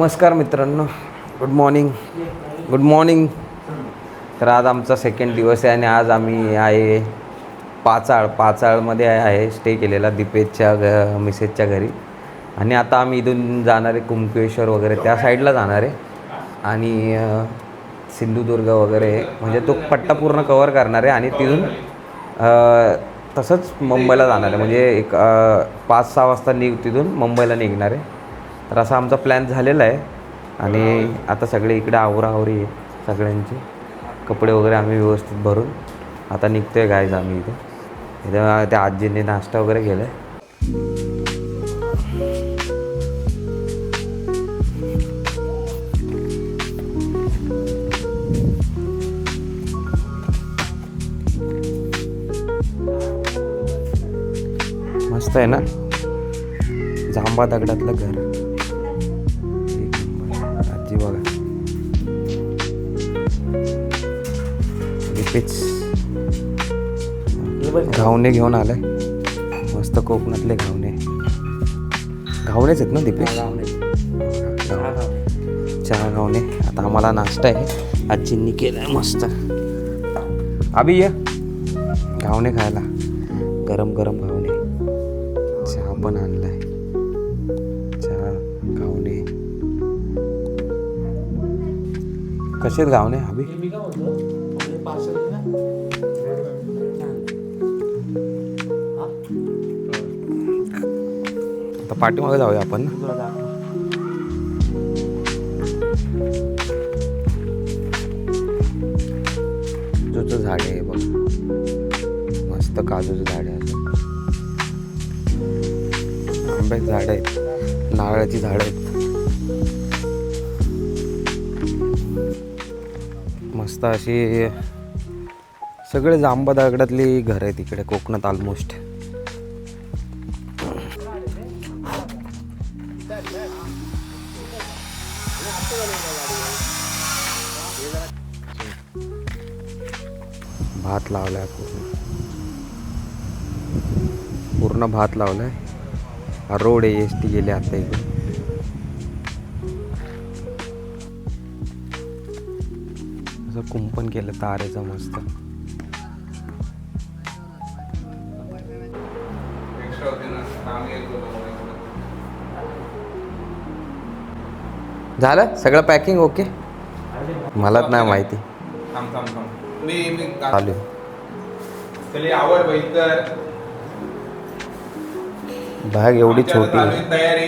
नमस्कार मित्रांनो, good morning. Good morning. तर आज आमचा सेकंड दिवस आहे आणि आज आम्ही आहे पाचाळमध्ये आहे स्टे केलेला दीपेशच्या मिसेसच्या घरी. आणि आता आम्ही इथून जाणार आहे कुंकेश्वर वगैरे त्या साईडला जाणार आहे आणि सिंधुदुर्ग वगैरे म्हणजे तो पट्टा पूर्ण कवर करणार आहे आणि तिथून तसंच मुंबईला जाणार आहे. म्हणजे एक 5-6 वाजता तिथून मुंबईला निघणार आहे. तर असा आमचा प्लॅन झालेला आहे आणि आता सगळे इकडे आवराआवरी आहे सगळ्यांची. कपडे वगैरे आम्ही व्यवस्थित भरून आता निघतो आहे गायज आम्ही इथं त्या आजींनी नाश्ता वगैरे केला आहे. मस्त आहे ना, जांबा दगडातलं घर. आजी बघा, घावणे घेऊन आलाय. मस्त कोकणातले घावणेच आहेत ना दीपेश? चहा घावणे. आता आम्हाला नाश्ता आहे आजींनी केलाय मस्त. अभि ये घावणे खायला, गरम गरम घावणे. चहा पण आणलाय, चहा घावणे. कसे घावणे अभि? आता पाठीमागे जाऊया आपण ना. काजूचं झाड आहे बघ, मस्त काजूचं झाड आहे. आंब्याची झाड आहेत, नारळाची झाड आहेत. मस्त अशी सगळे जांबा दगडातली घर आहेत इकडे कोकणात ऑलमोस्ट. भात लावलाय पूर्ण भात लावलाय. हा रोड आहे, एस टी गेले आता इकडे. असं कुंपण केलं तारेचं मस्त. झालं सगळं पॅकिंग ओके? मलाच नाही माहिती. चालू बॅग एवढी छोटी आहे. तयारी,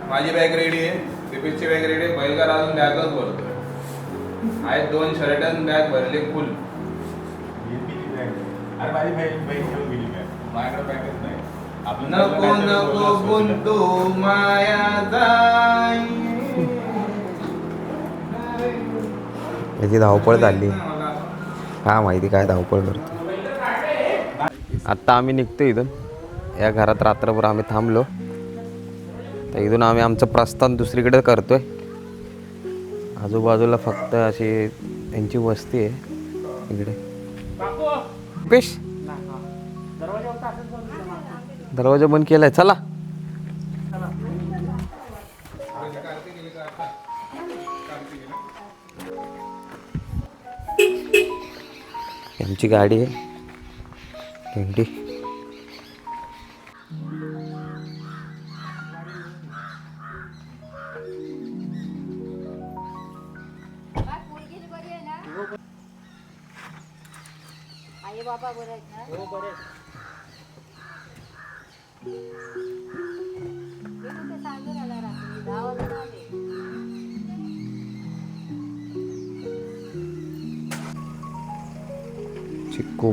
माझी बॅग रेडी आहे, दीपेशची बॅग रेडी आहे. बैलगार अजून बॅगच भरतोय. आहेत 2 शर्ट आणि बॅग भरले फुल. अरे माझी बॅग घेऊन गेली काय? माझ्याकडे बॅगच नाही. नको नको गुंतू माया जाई. याची धावपळ चालली, हा माहिती काय धावपळ करतो. आत्ता आम्ही निघतो इथून. या घरात रात्रभर आम्ही थांबलो, तर इथून आम्ही आमचं प्रस्थान दुसरीकडे करतोय. आजूबाजूला फक्त अशी यांची वस्ती आहे इकडे. पेश दरवाजा बंद केलाय. चला आमची गाडी आहे भेंडी. आई बाबा बरे आहेत ना? हो बरे. ते सांगून आला रात्री 10 वाजता आले. चिक्कू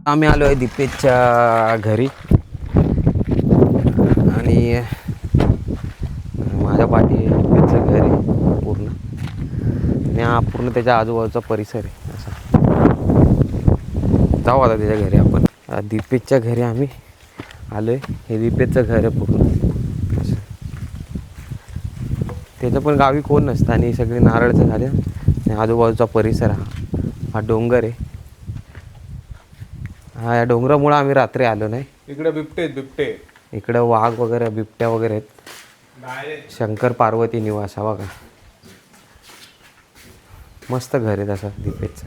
आम्ही आलो आहे दीपेशच्या घरी आणि माझ्या पाठी दीपेशचं घर आहे पूर्ण. आणि हा पूर्ण त्याच्या आजूबाजूचा परिसर आहे असा. जाऊ आता त्याच्या घरी आपण. दीपेशच्या घरी आम्ही आलोय. हे दीपेचं घर आहे पूर्ण. त्याचं पण गावी कोण नसतं आणि सगळे नारळचं झाले आणि आजूबाजूचा परिसर हा डोंगर आहे. हा या डोंगरामुळं आम्ही रात्री आलो नाही. इकडे बिबटे आहेत, बिबटे. इकडं वाघ वगैरे बिबट्या वगैरे आहेत. डायरेक्ट शंकर पार्वती निवास हा बघा. मस्त घर आहे तसं दीपेचं.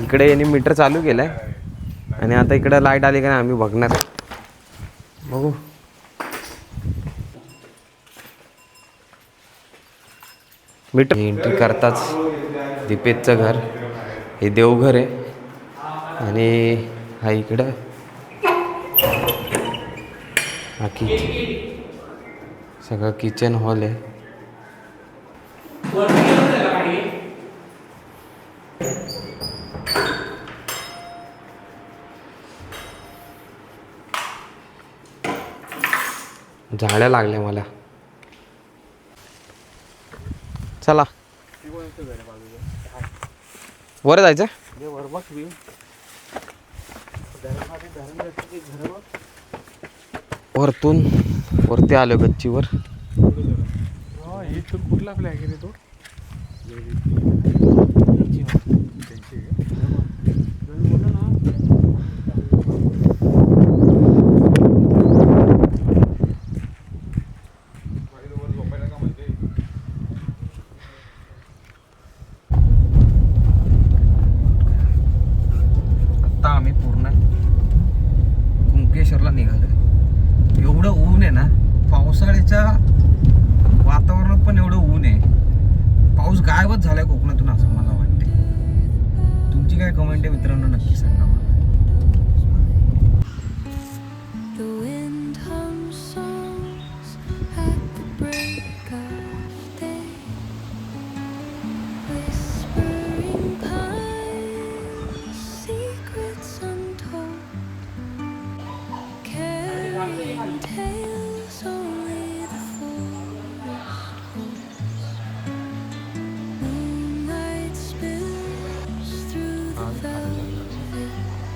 इकडे यांनी मीटर चालू केलंय आणि आता इकडं लाईट आली का नाही आम्ही बघणार बघू. मीटर एंट्री करताच दीपेचं घर. हे देवघर आहे आणि हा इकडं हा सगळं किचन हॉल आहे. झाड्या लागल्या मला. चला वर जायचं. वरतून वरती आलो गच्चीवर. कुठला फ्लॅग आहे रे तो? आता आम्ही पूर्ण कुंकेश्वरला निघालो. एवढं ऊन आहे ना, पावसाळ्याच्या वातावरणात पण एवढं ऊन आहे. पाऊस गायबच झालाय कोकणातून असं मला वाटते. तुमची काय कमेंट आहे मित्रांनो, नक्की सांगा मला. The wind hums songs at the break of day, whispering pines, secrets untold, carrying tales only the forest holds. Moonlight spills through the velvet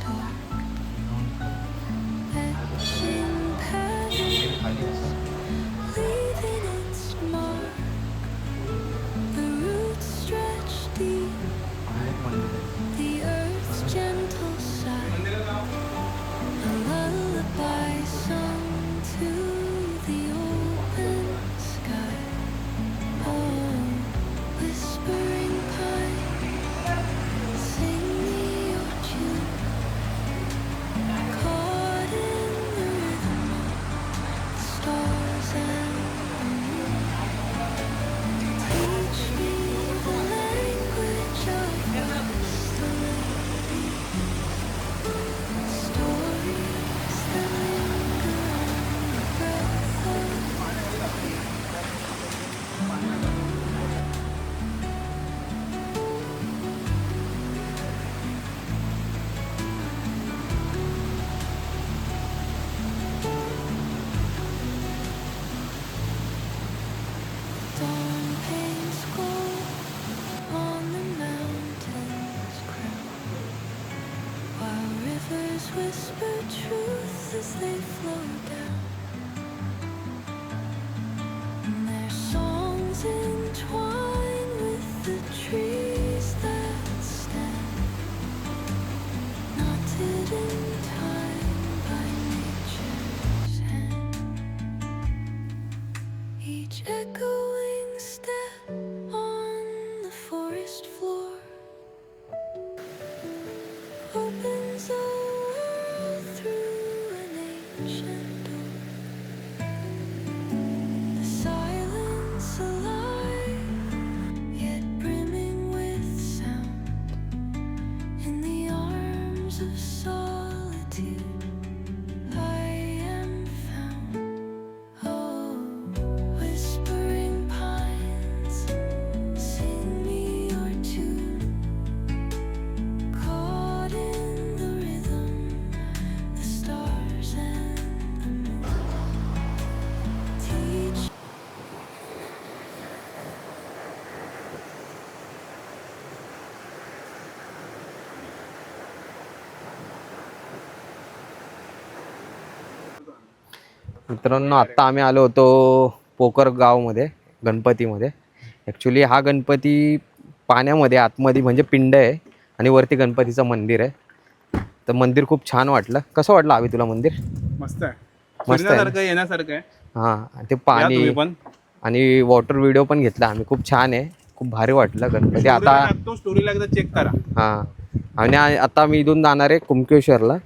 dark, etching patterns, leaving its mark. The roots stretch deep, the earth's gentle sigh, a lullaby sung to the open sky. Oh, whispering pine, sing me your tune, caught in the rhythm of stars and the moon. Teach me the language of hostility, stories that linger on the breath of you. Dawn paints gold on the mountain's crown, while rivers whisper truth as they flow down. And their songs entwine with the trees that stand, knotted in time by nature's hand. Each echoing step on the forest floor opens a world through an ancient मित्रांनो आत्ता आम्ही आलो होतो पोकर गावमध्ये गणपतीमध्ये. Actually हा गणपती पाण्यामध्ये आतमध्ये म्हणजे पिंड आहे आणि वरती गणपतीचं मंदिर आहे. तर मंदिर खूप छान वाटलं. कसं वाटलं आम्ही तुला मंदिर? मस्त आहे, मस्त आहे. फिरण्यासारखं येण्यासारखं आहे. हां ते या पाणी तुम्ही पण. आणि वॉटर व्हिडिओ पण घेतला आम्ही. खूप छान आहे, खूप भारी वाटलं गणपती. आता स्टोरीला एकदा चेक करा. हां आणि आता मी इथून जाणार आहे कुंकेश्वरला.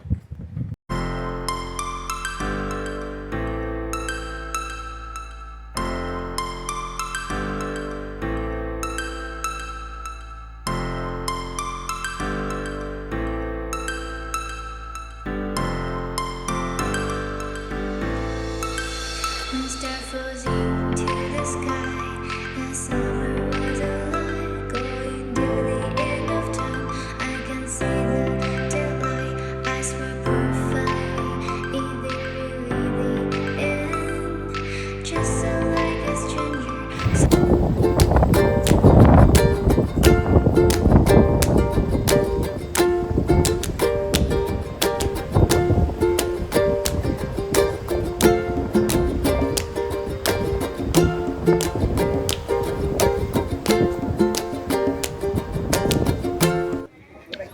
When star flows into the sky, the summer was alive, going to the end of time. I can see the daylight. Eyes were perfect. Is it really the end? Just so like a stranger.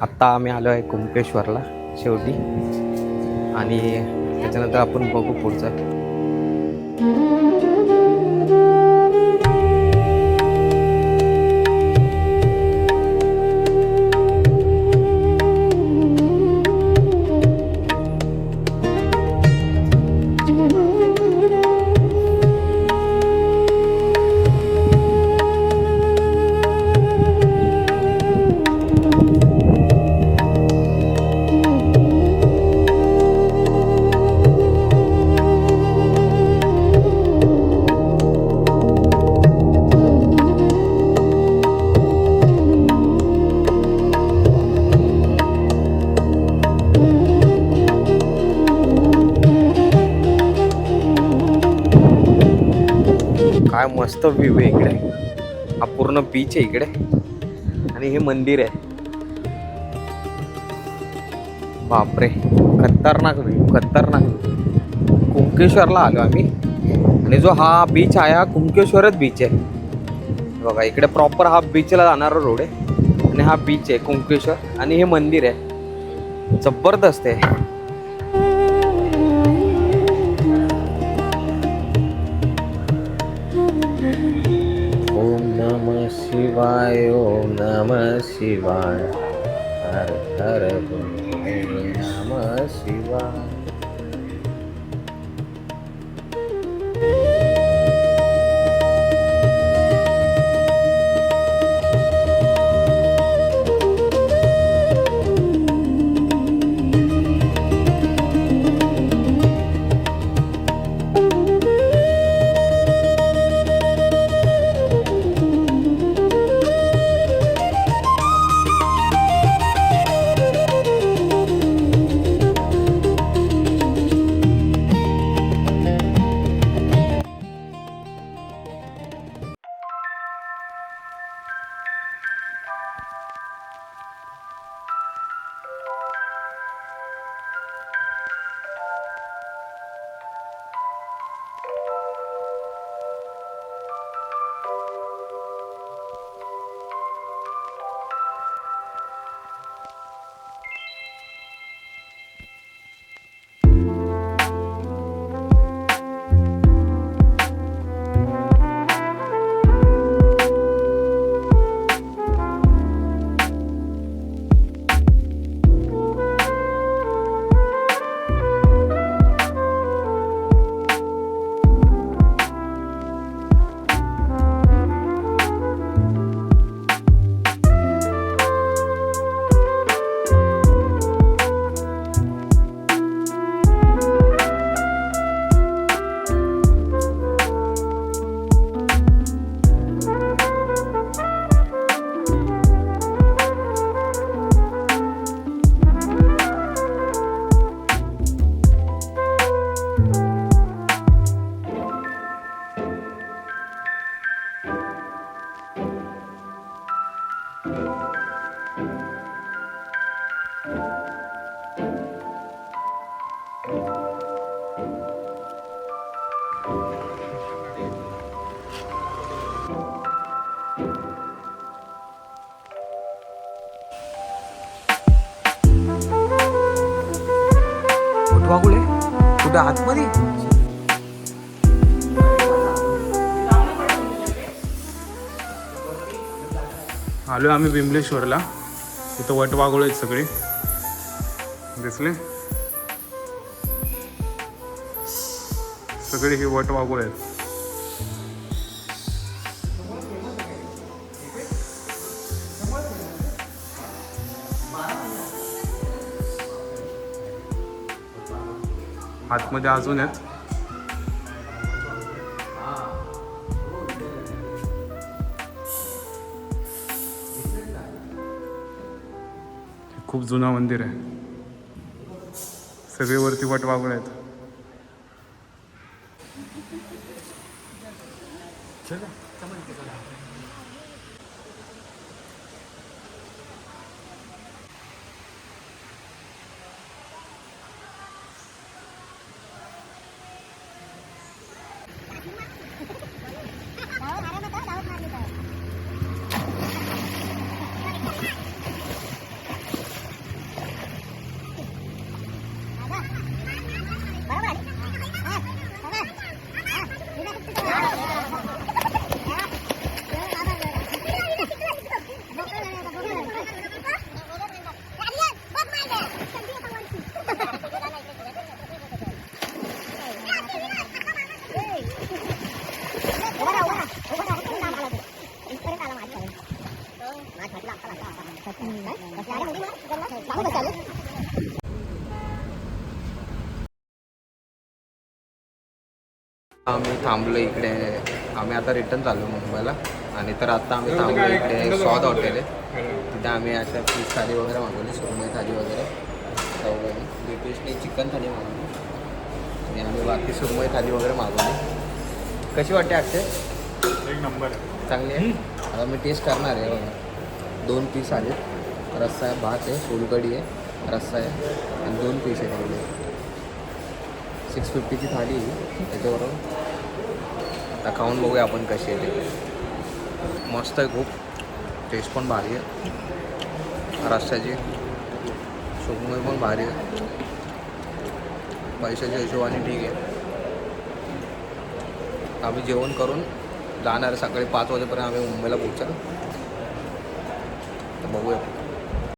आत्ता आम्ही आलो आहे कुंकेश्वरला शेवटी. आणि त्याच्यानंतर आपण बघू पुढचं. काय मस्त व्ह्यू आहे इकडे. हा पूर्ण बीच आहे इकडे आणि हे मंदिर आहे. बापरे, खतरनाक व्ह्यू, खतरनाक व्ह्यू. कुंकेश्वरला आलो आम्ही आणि जो हा बीच आहे हा कुंकेश्वरच बीच आहे. बघा इकडे प्रॉपर हा बीचला जाणारा रोड आहे आणि हा बीच आहे कुंकेश्वर आणि हे मंदिर आहे. जबरदस्त आहे. ओम नमः शिवाय, ओम नमः शिवाय, हर हर ओम नमः शिवाय. कुठं आतमध्ये? आलो आम्ही बिंबलेश्वरला. इथं वट वाघोळ आहेत सगळे, दिसले सगळे हे वट वाघोळ आहेत. आतमध्ये अजून आहेत. खूप जुनं मंदिर आहे. सगळे वरती वट वाघोळ आहेत. आम्ही थांबलो इकडे. आम्ही आता रिटर्न चाललो मुंबईला. आणि तर आता आम्ही थांबलो इकडे स्वाद हॉटेल आहे. तिथे आम्ही अशा फिश थाली वगैरे मागवली, सुरमई थाली वगैरे चौघांनी. दीपेशने चिकन थाली मागवली आणि आम्ही बाकी सुरमई थाली वगैरे मागवली. कशी वाटते अक्षय? एक नंबर आहे. चांगली आहे. आता मी टेस्ट करणार आहे बघा. 2 पीस आले, रस्सा आहे, भात आहे, सोलकढी आहे, रस्सा आहे आणि 2 पीस आहे तेवढे. 650ची थाली आहे त्याच्याबरोबर. आता खाऊन बघूया आपण कशी आहे ते. मस्त आहे खूप. टेस्ट पण भारी आहे. रस्स्याची सुरमई पण भारी आहे. पैशाच्या हिशोबाने ठीक आहे. आम्ही जेवण करून जाणार. सकाळी 5 वाजेपर्यंत आम्ही मुंबईला पोहोचाल. तर बघूया.